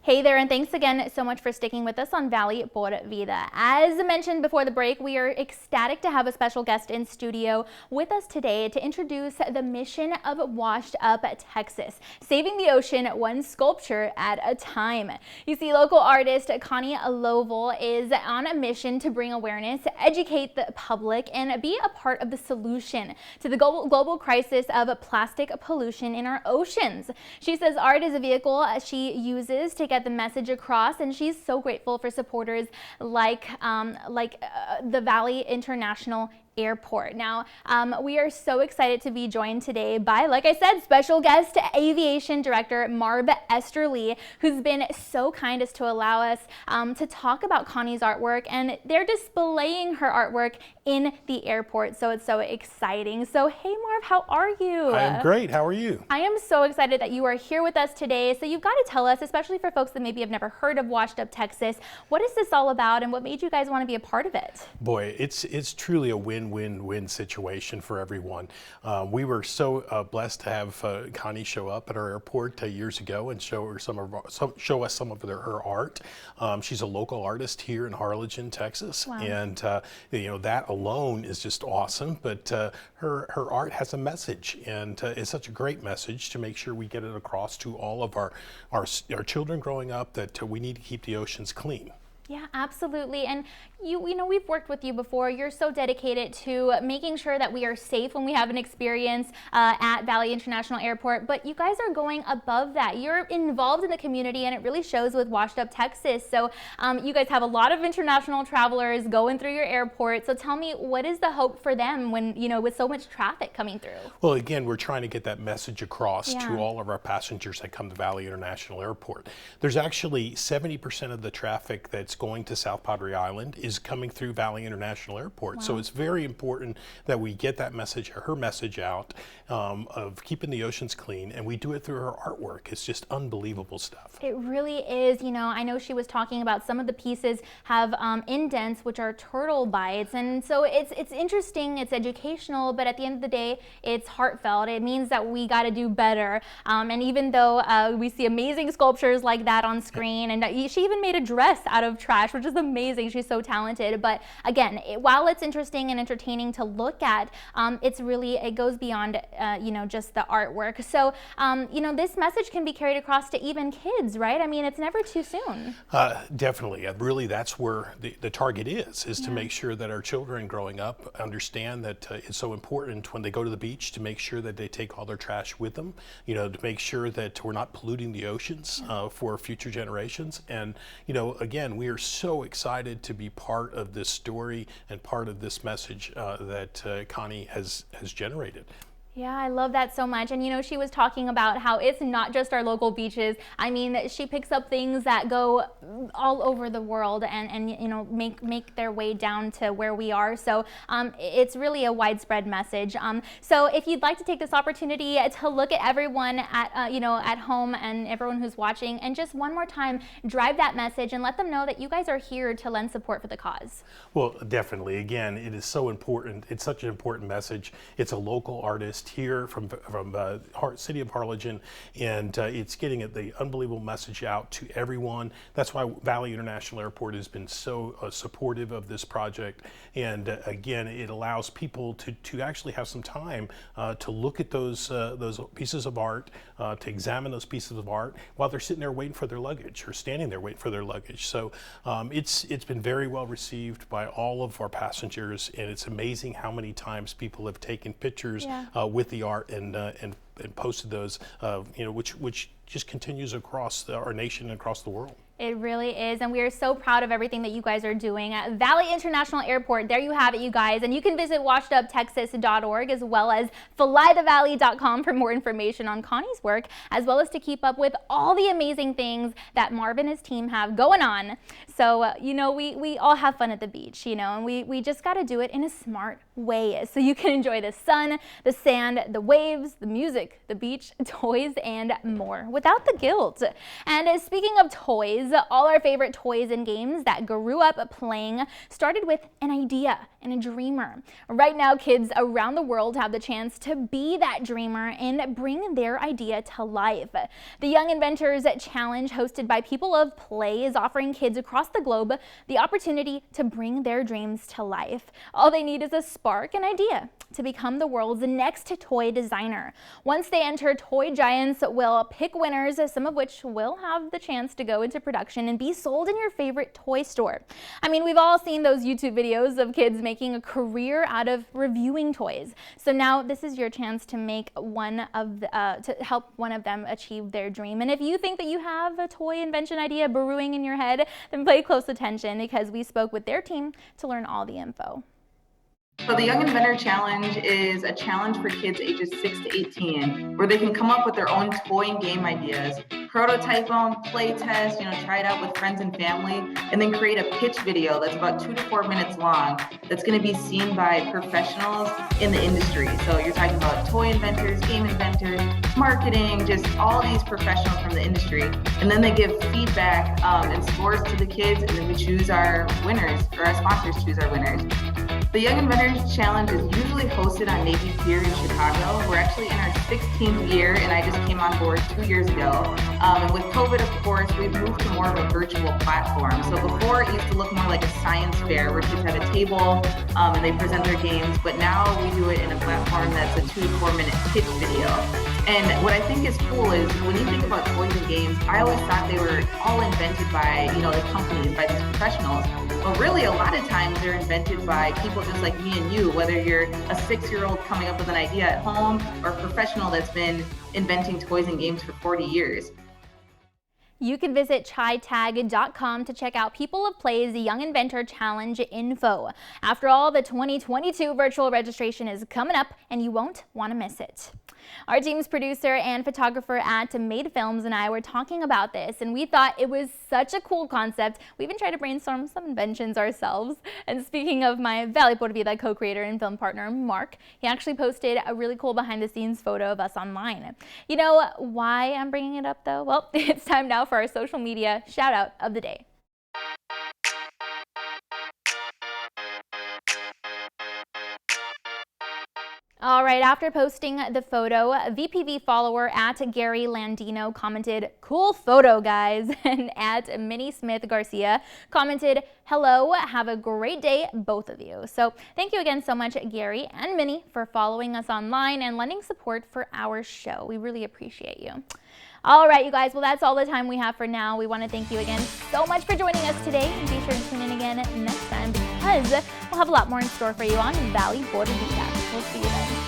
Hey there, and thanks again so much for sticking with us on Valley por Vida. As mentioned before the break, we are ecstatic to have a special guest in studio with us today to introduce the mission of Washed Up Texas, saving the ocean one sculpture at a time. You see, local artist Connie Lovell is on a mission to bring awareness, educate the public, and be a part of the solution to the global crisis of plastic pollution in our oceans. She says art is a vehicle she uses to get the message across, and she's so grateful for supporters like the Valley International Airport. Now, we are so excited to be joined today by, like I said, special guest aviation director Marv Esterly, who's been so kind as to allow us to talk about Connie's artwork, and they're displaying her artwork in the airport, so it's so exciting. So hey Marv, how are you? I am great. How are you? I am so excited that you are here with us today. So you've got to tell us, especially for folks that maybe have never heard of Washed Up Texas, what is this all about and what made you guys want to be a part of it? Boy, it's truly a win-win-win situation for everyone. We were so blessed to have Connie show up at our airport years ago and show us some of her art. She's a local artist here in Harlingen, Texas. Wow. And that alone is just awesome. But her art has a message, and it's such a great message to make sure we get it across to all of our children growing up that we need to keep the oceans clean. Yeah, absolutely. And you know, we've worked with you before. You're so dedicated to making sure that we are safe when we have an experience at Valley International Airport. But you guys are going above that. You're involved in the community, and it really shows with Washed Up Texas. So you guys have a lot of international travelers going through your airport. So tell me, what is the hope for them when, with so much traffic coming through? Well, again, we're trying to get that message across to all of our passengers that come to Valley International Airport. There's actually 70% of the traffic that's going to South Padre Island is coming through Valley International Airport. Wow. So it's very important that we get that message, her message out of keeping the oceans clean, and we do it through her artwork. It's just unbelievable stuff. It really is. I know she was talking about some of the pieces have indents, which are turtle bites, and so it's interesting, it's educational, but at the end of the day, it's heartfelt. It means that we got to do better. And even though we see amazing sculptures like that on screen, and she even made a dress out of trash, which is amazing. She's so talented. But again, while it's interesting and entertaining to look at, it goes beyond just the artwork. So this message can be carried across to even kids, right? I mean, it's never too soon. Definitely. Really, that's where the target is to make sure that our children growing up understand that it's so important when they go to the beach to make sure that they take all their trash with them, to make sure that we're not polluting the oceans for future generations. And, again, we are so excited to be part of this story and part of this message that Connie has generated. Yeah, I love that so much. And she was talking about how it's not just our local beaches. I mean, she picks up things that go all over the world and make their way down to where we are. So it's really a widespread message. So if you'd like to take this opportunity to look at everyone at home and everyone who's watching, and just one more time drive that message and let them know that you guys are here to lend support for the cause. Well, definitely. Again, it is so important. It's such an important message. It's a local artist here from city of Harlingen, and it's getting the unbelievable message out to everyone. That's why Valley International Airport has been so supportive of this project, and again, it allows people to actually have some time to look at those pieces of art, to examine those pieces of art while they're sitting there waiting for their luggage or standing there waiting for their luggage. So it's been very well received by all of our passengers, and it's amazing how many times people have taken pictures with the art and posted those, which just continues across our nation and across the world. It really is, and we are so proud of everything that you guys are doing at Valley International Airport. There you have it, you guys, and you can visit washeduptexas.org as well as flythevalley.com for more information on Connie's work, as well as to keep up with all the amazing things that Marv and his team have going on. So, we all have fun at the beach, and we just got to do it in a smart way so you can enjoy the sun, the sand, the waves, the music, the beach, toys, and more without the guilt. And speaking of toys, guys, all our favorite toys and games that grew up playing started with an idea and a dreamer. Right now, kids around the world have the chance to be that dreamer and bring their idea to life. The Young Inventors Challenge, hosted by People of Play, is offering kids across the globe the opportunity to bring their dreams to life. All they need is a spark, an idea, to become the world's next toy designer. Once they enter, toy giants will pick winners, some of which will have the chance to go into production and be sold in your favorite toy store. I mean, we've all seen those YouTube videos of kids making a career out of reviewing toys. So now this is your chance to make to help one of them achieve their dream. And if you think that you have a toy invention idea brewing in your head, then pay close attention, because we spoke with their team to learn all the info. So the Young Inventor Challenge is a challenge for kids ages 6 to 18, where they can come up with their own toy and game ideas, prototype them, play test, try it out with friends and family, and then create a pitch video that's about 2 to 4 minutes long that's going to be seen by professionals in the industry. So you're talking about toy inventors, game inventors, marketing, just all these professionals from the industry. And then they give feedback and scores to the kids, and then we choose our winners, or our sponsors choose our winners. The Young Inventors Challenge is usually hosted on Navy Pier in Chicago. We're actually in our 16th year, and I just came on board 2 years ago. And with COVID, of course, we've moved to more of a virtual platform. So before, it used to look more like a science fair where kids had a table and they present their games, but now we do it in a platform that's a 2 to 4 minute pitch video. And what I think is cool is when you think about toys and games, I always thought they were all invented by, the companies, by these professionals. But really, a lot of times they're invented by people just like me and you, whether you're a 6-year-old coming up with an idea at home or a professional that's been inventing toys and games for 40 years. You can visit chitag.com to check out People of Play's Young Inventor Challenge info. After all, the 2022 virtual registration is coming up, and you won't want to miss it. Our team's producer and photographer at Made Films and I were talking about this, and we thought it was such a cool concept. We even tried to brainstorm some inventions ourselves. And speaking of my Valley Por Vida co-creator and film partner, Mark, he actually posted a really cool behind-the-scenes photo of us online. You know why I'm bringing it up, though? Well, it's time now for our social media shout-out of the day. All right, after posting the photo, VPV follower at Gary Landino commented, "Cool photo, guys," and at Minnie Smith Garcia commented, "Hello, have a great day, both of you." So thank you again so much, Gary and Minnie, for following us online and lending support for our show. We really appreciate you. All right, you guys, well, that's all the time we have for now. We want to thank you again so much for joining us today, and be sure to tune in again next time, because we'll have a lot more in store for you on Valley Por Vida. We'll see you then.